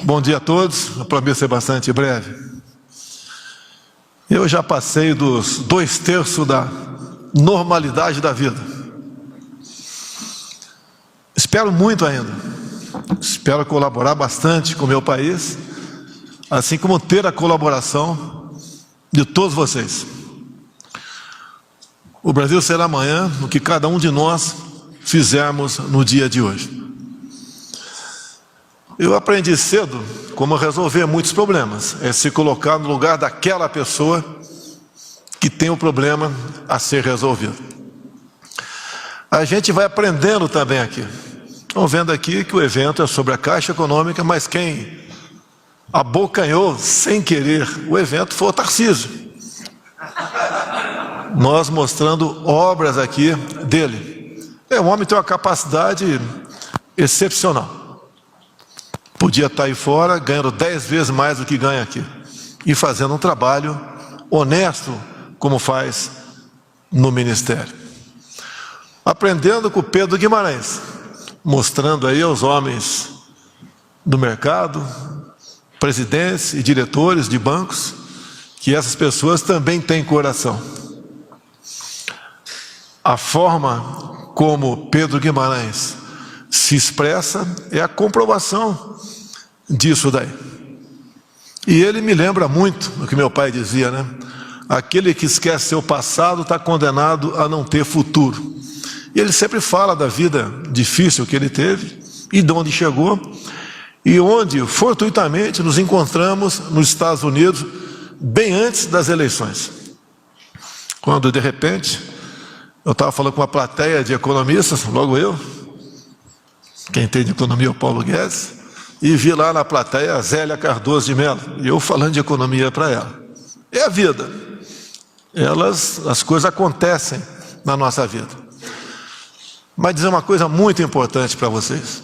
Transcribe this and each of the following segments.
Bom dia a todos, eu prometo ser bastante breve. Eu já passei dos 2/3 da normalidade da vida. Espero muito ainda. Espero colaborar bastante com o meu país, assim como ter a colaboração de todos vocês. O Brasil será amanhã o que cada um de nós fizermos no dia de hoje. Eu aprendi cedo como resolver muitos problemas, é se colocar no lugar daquela pessoa que tem o problema a ser resolvido. A gente vai aprendendo também aqui. Estão vendo aqui que o evento é sobre a Caixa Econômica, mas quem abocanhou sem querer o evento foi o Tarcísio. Nós mostrando obras aqui dele. O homem tem uma capacidade excepcional. Podia estar aí fora ganhando 10 vezes mais do que ganha aqui. E fazendo um trabalho honesto, como faz no Ministério. Aprendendo com o Pedro Guimarães, mostrando aí aos homens do mercado, presidentes e diretores de bancos, que essas pessoas também têm coração. A forma como Pedro Guimarães se expressa é a comprovação disso daí. E ele me lembra muito do que meu pai dizia, né? Aquele que esquece seu passado está condenado a não ter futuro. E ele sempre fala da vida difícil que ele teve e de onde chegou e onde fortuitamente nos encontramos nos Estados Unidos bem antes das eleições. Quando de repente eu estava falando com uma plateia de economistas, logo eu, quem entende economia é o Paulo Guedes, e vi lá na plateia a Zélia Cardoso de Mello, e eu falando de economia para ela. É a vida. As coisas acontecem na nossa vida. Mas dizer uma coisa muito importante para vocês.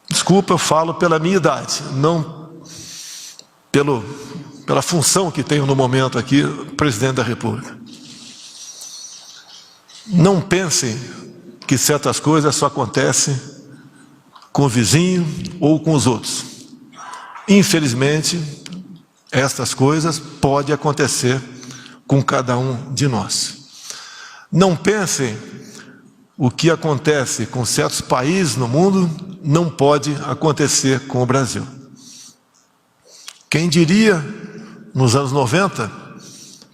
Desculpa, eu falo pela minha idade, não pela função que tenho no momento aqui, presidente da República. Não pensem que certas coisas só acontecem com o vizinho ou com os outros. Infelizmente, estas coisas podem acontecer com cada um de nós. Não pensem o que acontece com certos países no mundo não pode acontecer com o Brasil. Quem diria, nos anos 90,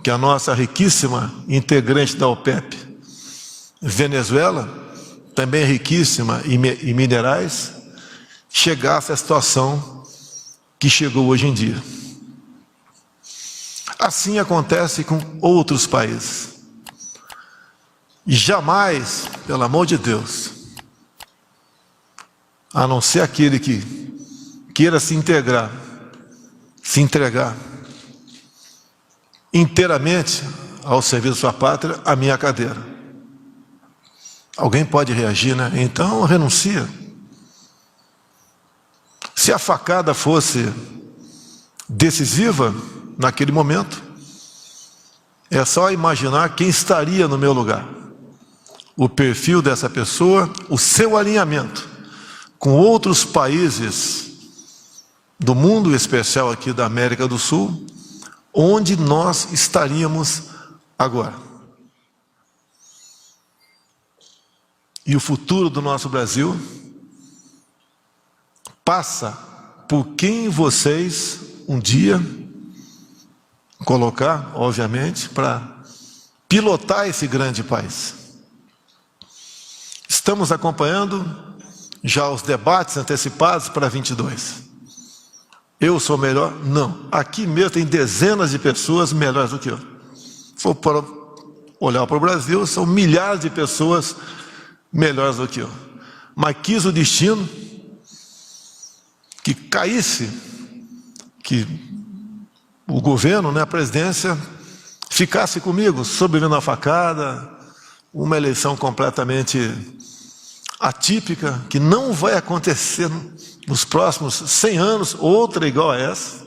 que a nossa riquíssima integrante da OPEP, Venezuela, também riquíssima em minerais, chegasse à situação que chegou hoje em dia. Assim acontece com outros países. E jamais, pelo amor de Deus, a não ser aquele que queira se entregar inteiramente ao serviço da sua pátria, a minha cadeira. Alguém pode reagir, né? Então renuncia. Se a facada fosse decisiva naquele momento, é só imaginar quem estaria no meu lugar. O perfil dessa pessoa, o seu alinhamento com outros países do mundo, em especial aqui da América do Sul, onde nós estaríamos agora. E o futuro do nosso Brasil passa por quem vocês um dia colocar, obviamente, para pilotar esse grande país. Estamos acompanhando já os debates antecipados para 22. Eu sou melhor? Não. Aqui mesmo tem dezenas de pessoas melhores do que eu. Se for para olhar para o Brasil, são milhares de pessoas melhores do que eu. Mas quis o destino que caísse, que o governo, a presidência, ficasse comigo, sobrevivendo a facada, uma eleição completamente atípica, que não vai acontecer nos próximos 100 anos, outra igual a essa,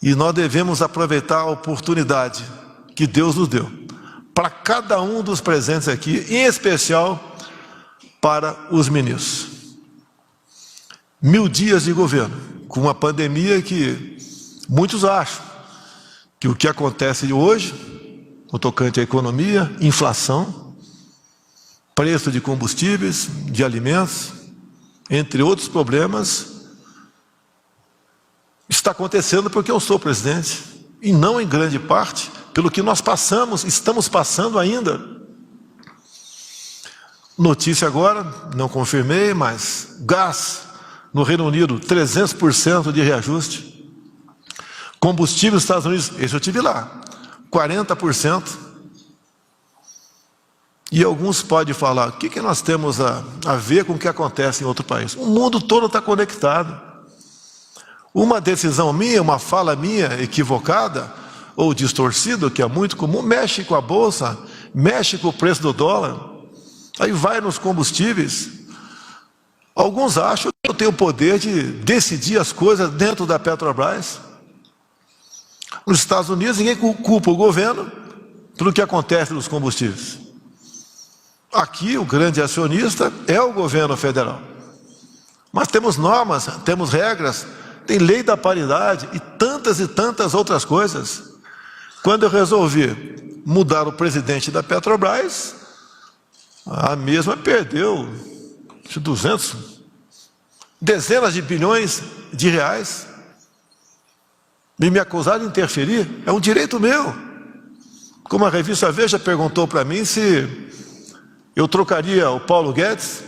e nós devemos aproveitar a oportunidade que Deus nos deu, para cada um dos presentes aqui, em especial para os ministros. 1000 dias de governo. com uma pandemia que muitos acham que o que acontece hoje, no tocante à economia, inflação, preço de combustíveis, de alimentos, entre outros problemas, está acontecendo porque eu sou presidente, e não em grande parte pelo que nós passamos, estamos passando ainda. Notícia agora, não confirmei, mas gás no Reino Unido, 300% de reajuste. Combustível nos Estados Unidos, esse eu tive lá, 40%. E alguns podem falar, o que nós temos a ver com o que acontece em outro país? O mundo todo está conectado. Uma decisão minha, uma fala minha equivocada ou distorcida, que é muito comum, mexe com a bolsa, mexe com o preço do dólar, aí vai nos combustíveis. Alguns acham que eu tenho o poder de decidir as coisas dentro da Petrobras. Nos Estados Unidos, ninguém culpa o governo pelo que acontece nos combustíveis. Aqui, o grande acionista é o governo federal. Mas temos normas, temos regras, tem lei da paridade e tantas outras coisas. Quando eu resolvi mudar o presidente da Petrobras, a mesma perdeu 200, dezenas de bilhões de reais. E me acusaram de interferir, é um direito meu. Como a revista Veja perguntou para mim se eu trocaria o Paulo Guedes.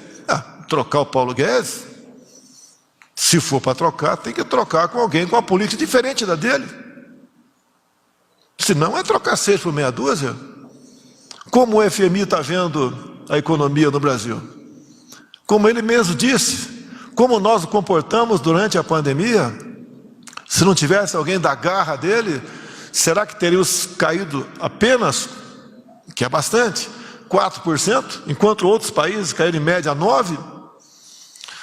Trocar o Paulo Guedes, se for para trocar, tem que trocar com alguém com uma política diferente da dele. Senão é trocar 6 por meia dúzia. Como o FMI está vendo a economia no Brasil? Como ele mesmo disse, como nós nos comportamos durante a pandemia, se não tivesse alguém da garra dele, será que teríamos caído apenas, que é bastante, 4%, enquanto outros países caíram em média 9%?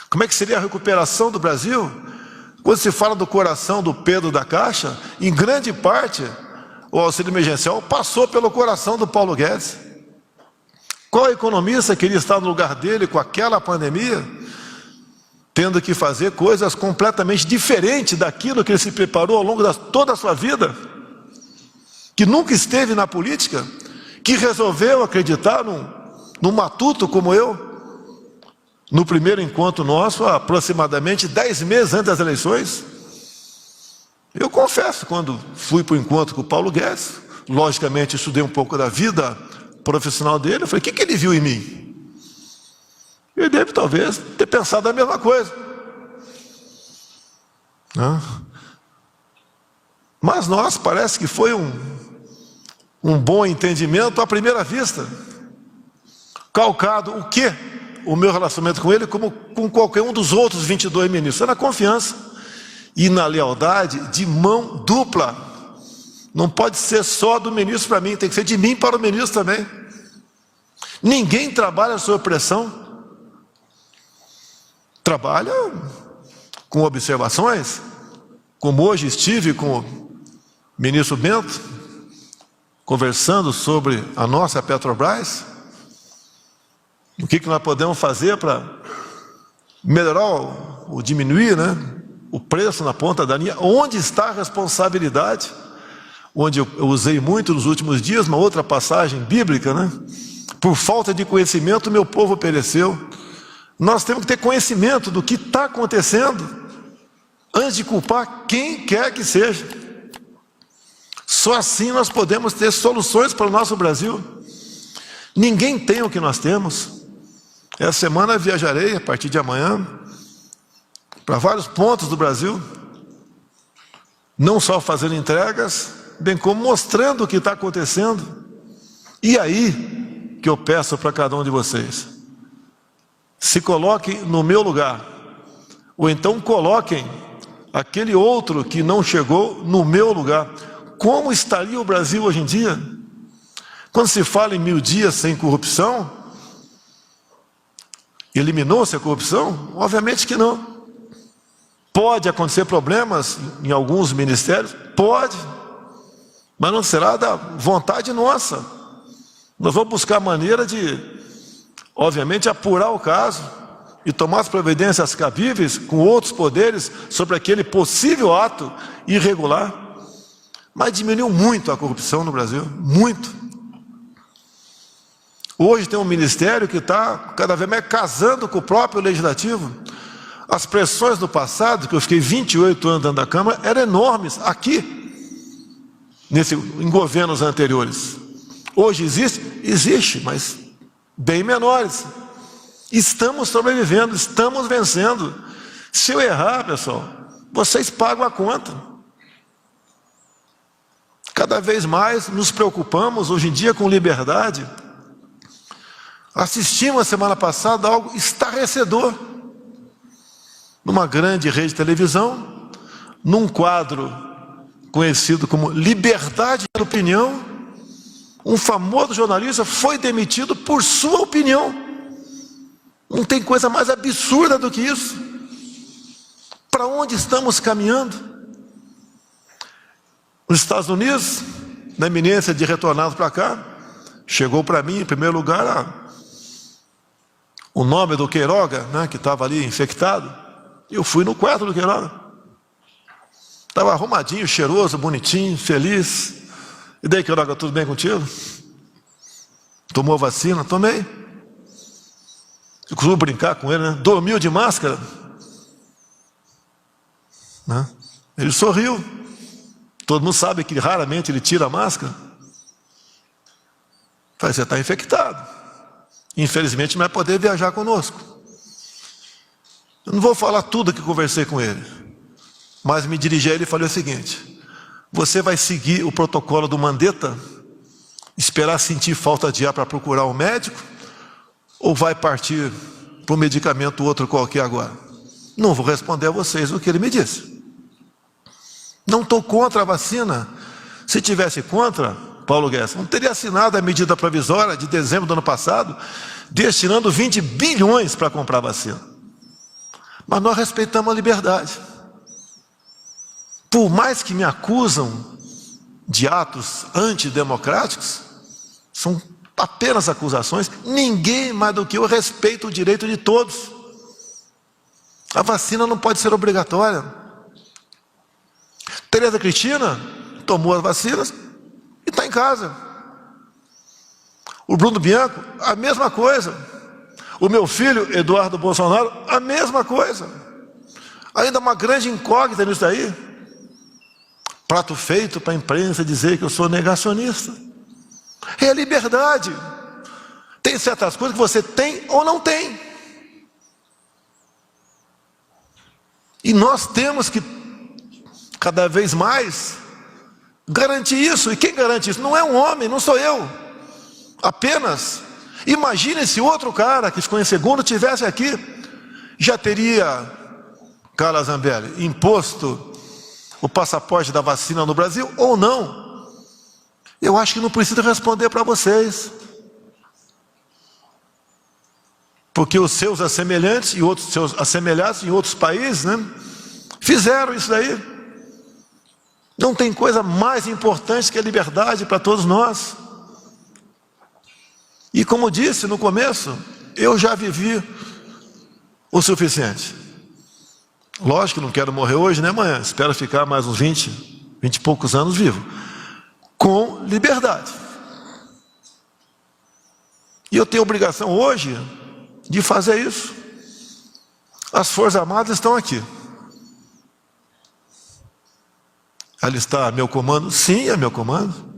Como é que seria a recuperação do Brasil? Quando se fala do coração do Pedro da Caixa, em grande parte, o auxílio emergencial passou pelo coração do Paulo Guedes. Qual economista queria estar no lugar dele com aquela pandemia, tendo que fazer coisas completamente diferentes daquilo que ele se preparou ao longo de toda a sua vida, que nunca esteve na política, que resolveu acreditar num matuto como eu, no primeiro encontro nosso, aproximadamente 10 meses antes das eleições. Eu confesso, quando fui para o encontro com o Paulo Guedes, logicamente estudei um pouco da vida profissional dele, eu falei, o que ele viu em mim? Ele deve talvez ter pensado a mesma coisa. Mas nós, parece que foi um bom entendimento à primeira vista. Calcado o quê? O meu relacionamento com ele, como com qualquer um dos outros 22 ministros, é na confiança e na lealdade de mão dupla. Não pode ser só do ministro para mim, tem que ser de mim para o ministro também. Ninguém trabalha sob pressão. Trabalha com observações, como hoje estive com o ministro Bento, conversando sobre a nossa Petrobras. O que nós podemos fazer para melhorar ou diminuir, o preço na ponta da linha? Onde está a responsabilidade? Onde eu usei muito nos últimos dias, uma outra passagem bíblica, Por falta de conhecimento, meu povo pereceu. Nós temos que ter conhecimento do que está acontecendo, antes de culpar quem quer que seja. Só assim nós podemos ter soluções para o nosso Brasil. Ninguém tem o que nós temos. Essa semana viajarei, a partir de amanhã, para vários pontos do Brasil, não só fazendo entregas, bem como mostrando o que está acontecendo. E aí que eu peço para cada um de vocês, se coloquem no meu lugar, ou então coloquem aquele outro que não chegou no meu lugar. Como estaria o Brasil hoje em dia? Quando se fala em 1000 dias sem corrupção, eliminou-se a corrupção? Obviamente que não. Pode acontecer problemas em alguns ministérios? Pode, mas não será da vontade nossa. Nós vamos buscar maneira de, obviamente, apurar o caso, e tomar as providências cabíveis com outros poderes sobre aquele possível ato irregular. Mas diminuiu muito a corrupção no Brasil, muito. Hoje tem um ministério que está cada vez mais casando com o próprio legislativo. As pressões do passado, que eu fiquei 28 anos dentro da Câmara, eram enormes aqui, em governos anteriores. Hoje existe, mas bem menores. Estamos sobrevivendo, estamos vencendo. Se eu errar, pessoal, vocês pagam a conta. Cada vez mais nos preocupamos, hoje em dia, com liberdade. Assistimos a semana passada algo estarrecedor. Numa grande rede de televisão, num quadro conhecido como Liberdade de Opinião, um famoso jornalista foi demitido por sua opinião. Não tem coisa mais absurda do que isso. Para onde estamos caminhando? Nos Estados Unidos, na iminência de retornar para cá, chegou para mim, em primeiro lugar, o nome do Queiroga, né, que estava ali infectado. Eu fui no quarto do Queiroga. Estava arrumadinho, cheiroso, bonitinho, feliz. E daí, Queiroga, tudo bem contigo? Tomou vacina? Tomei. Eu costumo brincar com ele, né? Dormiu de máscara? Né? Ele sorriu. Todo mundo sabe que raramente ele tira a máscara. Falei, você está infectado. Infelizmente não vai poder viajar conosco. Eu não vou falar tudo que conversei com ele, mas me dirigi a ele e falei o seguinte: você vai seguir o protocolo do Mandetta, esperar sentir falta de ar para procurar um médico, ou vai partir para um medicamento outro qualquer agora? Não vou responder a vocês o que ele me disse. Não estou contra a vacina. Se tivesse contra, Paulo Guedes, não teria assinado a medida provisória de dezembro do ano passado, destinando 20 bilhões para comprar vacina. Mas nós respeitamos a liberdade. Por mais que me acusam de atos antidemocráticos, são apenas acusações, ninguém mais do que eu respeita o direito de todos. A vacina não pode ser obrigatória. Tereza Cristina tomou as vacinas e está em casa. O Bruno Bianco, a mesma coisa. O meu filho, Eduardo Bolsonaro, a mesma coisa. Ainda uma grande incógnita nisso daí. Prato feito para a imprensa dizer que eu sou negacionista. É a liberdade. Tem certas coisas que você tem ou não tem. E nós temos que, cada vez mais, garantir isso. E quem garante isso? Não é um homem, não sou eu. Apenas... imagine se outro cara que ficou em segundo tivesse aqui, já teria, Carla Zambelli, imposto o passaporte da vacina no Brasil ou não? Eu acho que não preciso responder para vocês, porque os seus assemelhantes e outros seus assemelhados em outros países, né, fizeram isso daí. Não tem coisa mais importante que a liberdade para todos nós. E como disse no começo, eu já vivi o suficiente. Lógico que não quero morrer hoje nem amanhã, espero ficar mais uns 20 e poucos anos vivo, com liberdade. E eu tenho obrigação hoje de fazer isso. As Forças Armadas estão aqui. Ali está a meu comando? Sim, é meu comando.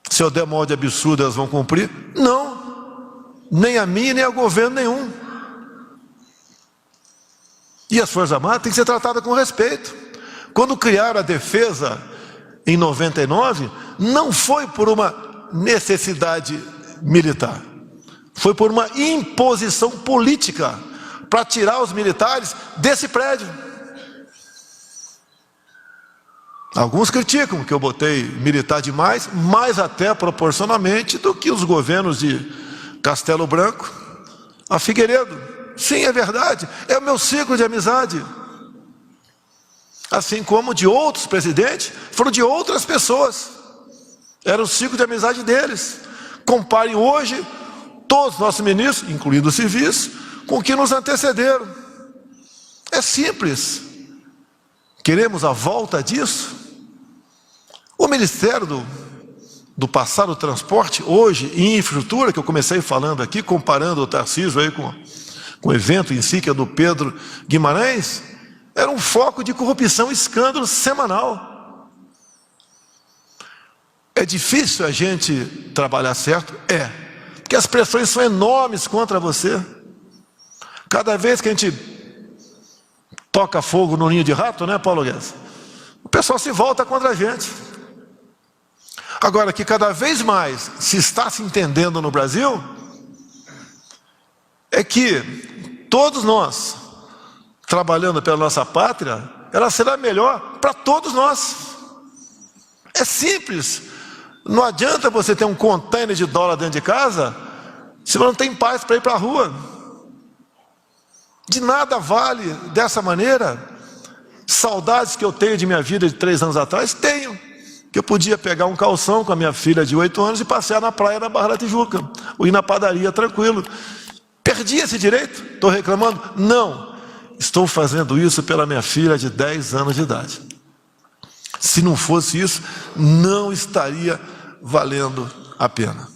Se eu der uma ordem absurda, elas vão cumprir? Não. Nem a mim, nem a governo nenhum. E as Forças Armadas têm que ser tratadas com respeito. Quando criaram a defesa em 99, não foi por uma necessidade militar. Foi por uma imposição política para tirar os militares desse prédio. Alguns criticam que eu botei militar demais, mais até proporcionalmente do que os governos de Castelo Branco a Figueiredo. Sim, é verdade, é o meu ciclo de amizade. Assim como de outros presidentes, foram de outras pessoas. Era o ciclo de amizade deles. Comparem hoje, todos os nossos ministros, incluindo os civis, com que nos antecederam. É simples. Queremos a volta disso? O Ministério do passado do transporte, hoje, em infraestrutura, que eu comecei falando aqui, comparando o Tarcísio aí com o evento em si, que é do Pedro Guimarães, era um foco de corrupção e escândalo semanal. É difícil a gente trabalhar certo? É. Porque as pressões são enormes contra você. Cada vez que a gente toca fogo no ninho de rato, né, Paulo Guedes? O pessoal se volta contra a gente. Agora, que cada vez mais se está se entendendo no Brasil, é que todos nós, trabalhando pela nossa pátria, ela será melhor para todos nós. É simples. Não adianta você ter um container de dólar dentro de casa, se você não tem paz para ir para a rua. De nada vale dessa maneira. Saudades que eu tenho de minha vida de 3 anos atrás, tenho. Que eu podia pegar um calção com a minha filha de 8 anos e passear na praia da Barra da Tijuca, ou ir na padaria tranquilo. Perdi esse direito? Estou reclamando? Não. Estou fazendo isso pela minha filha de 10 anos de idade. Se não fosse isso, não estaria valendo a pena.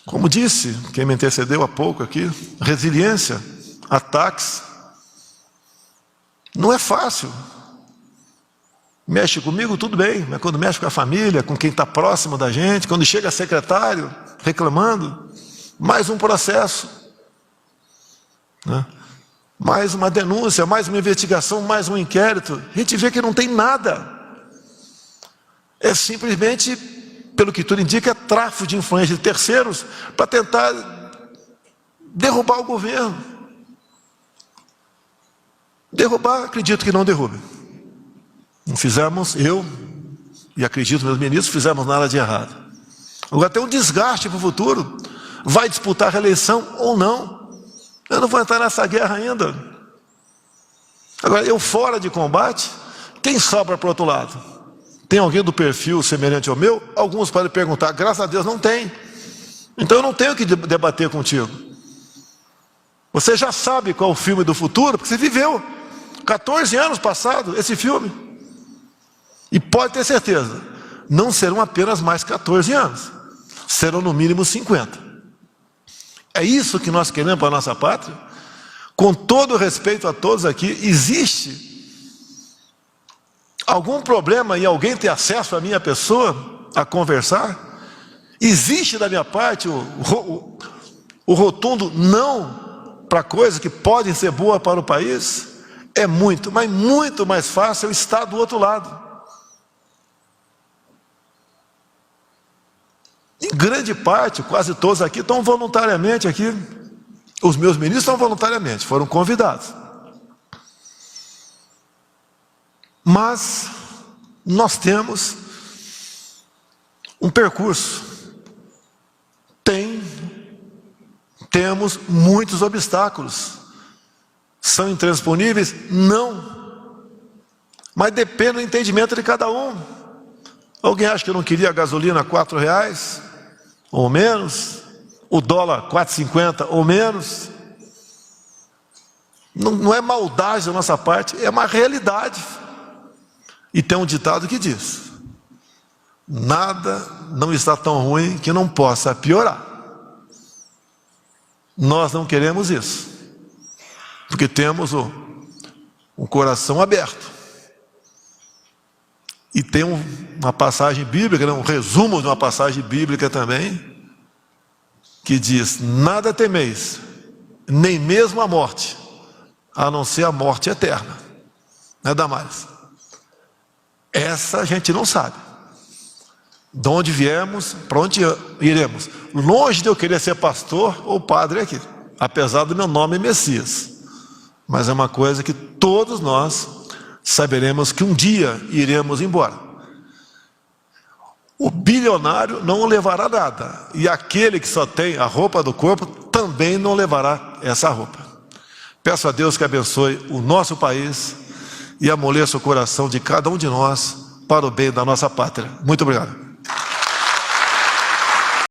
Como disse quem me antecedeu há pouco aqui, resiliência, ataques, não é fácil. Mexe comigo, tudo bem, mas quando mexe com a família, com quem está próximo da gente, quando chega secretário reclamando, mais um processo, né? Mais uma denúncia, mais uma investigação, mais um inquérito, a gente vê que não tem nada. É simplesmente, pelo que tudo indica, é tráfico de influência de terceiros para tentar derrubar o governo. Derrubar, acredito que não derrube. Não fizemos, eu e acredito meus ministros, fizemos nada de errado. Agora tem um desgaste para o futuro. Vai disputar a reeleição ou não? Eu não vou entrar nessa guerra ainda. Agora, eu fora de combate, quem sobra para o outro lado? Tem alguém do perfil semelhante ao meu? Alguns podem perguntar, graças a Deus não tem. Então eu não tenho que debater contigo. Você já sabe qual é o filme do futuro, porque você viveu 14 anos passado esse filme. E pode ter certeza, não serão apenas mais 14 anos, serão no mínimo 50. É isso que nós queremos para a nossa pátria? Com todo respeito a todos aqui, existe algum problema em alguém ter acesso à minha pessoa, a conversar? Existe da minha parte o rotundo não para coisas que podem ser boas para o país? É muito, mas muito mais fácil eu estar do outro lado. Em grande parte, quase todos aqui estão voluntariamente aqui. Os meus ministros estão voluntariamente, foram convidados. Mas nós temos um percurso. Temos muitos obstáculos. São intransponíveis? Não. Mas depende do entendimento de cada um. Alguém acha que eu não queria a gasolina a R$4 ou menos? O dólar 4,50 ou menos? Não é maldade da nossa parte, é uma realidade. E tem um ditado que diz: nada não está tão ruim que não possa piorar. Nós não queremos isso, porque temos o coração aberto. E tem uma passagem bíblica, um resumo de uma passagem bíblica também, que diz: nada temeis, nem mesmo a morte, a não ser a morte eterna. Né, Damares? Essa a gente não sabe. De onde viemos, para onde iremos. Longe de eu querer ser pastor ou padre aqui, apesar do meu nome Messias. Mas é uma coisa que todos nós saberemos que um dia iremos embora. O bilionário não levará nada, e aquele que só tem a roupa do corpo também não levará essa roupa. Peço a Deus que abençoe o nosso país e amoleça o coração de cada um de nós para o bem da nossa pátria. Muito obrigado.